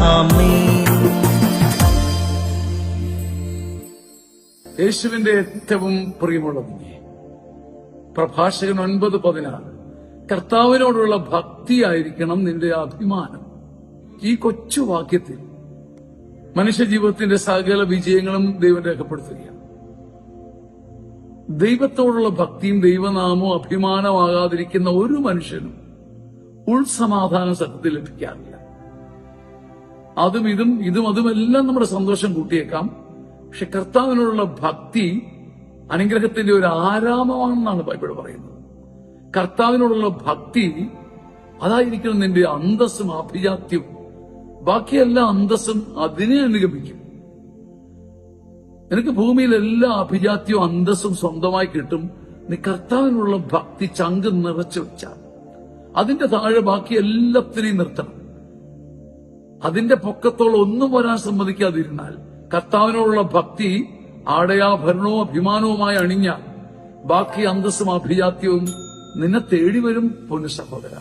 ആമേൻ. യേശുവിന്റെ ഏറ്റവും പ്രിയമുള്ളതിനെ പ്രഭാഷകൻ 9:16 കർത്താവിനോടുള്ള ഭക്തിയായിരിക്കണം നിന്റെ അഭിമാനം. ഈ കൊച്ചു വാക്യത്തിൽ മനുഷ്യജീവിതത്തിന്റെ സകല വിജയങ്ങളും ദൈവം രേഖപ്പെടുത്തുകയാണ്. ദൈവത്തോടുള്ള ഭക്തിയും ദൈവനാമവും അഭിമാനമാകാതിരിക്കുന്ന ഒരു മനുഷ്യനും ഉൾസമാധാനം സത്യത്തിൽ ലഭിക്കാറില്ല. അതുമെല്ലാം നമ്മുടെ സന്തോഷം കൂട്ടിയേക്കാം. പക്ഷെ കർത്താവിനോടുള്ള ഭക്തി അനുഗ്രഹത്തിന്റെ ഒരു ആരാമമാണെന്നാണ് ബൈബിൾ പറയുന്നത്. കർത്താവിനോടുള്ള ഭക്തി അതായിരിക്കണം നിന്റെ അന്തസ്സും അഭിജാത്യവും. ബാക്കിയെല്ലാ അന്തസ്സും അതിനെ അനുഗമിക്കും. നിനക്ക് ഭൂമിയിൽ എല്ലാ അഭിജാത്യവും അന്തസ്സും സ്വന്തമായി കിട്ടും. നീ കർത്താവിനുള്ള ഭക്തി ചങ്ക് നിറച്ചു വെച്ചാൽ. അതിന്റെ താഴെ ബാക്കി എല്ലാത്തിനെയും നിർത്തണം. അതിന്റെ പൊക്കത്തോളം ഒന്നും വരാൻ സമ്മതിക്കാതിരുന്നാൽ കർത്താവിനോടുള്ള ഭക്തി ആടയാഭരണവും അഭിമാനവുമായി അണിഞ്ഞാൽ ബാക്കി അന്തസ്സും അഭിജാത്യവും നിന്നെ തേടി വരും പൊന്നു സഹോദര.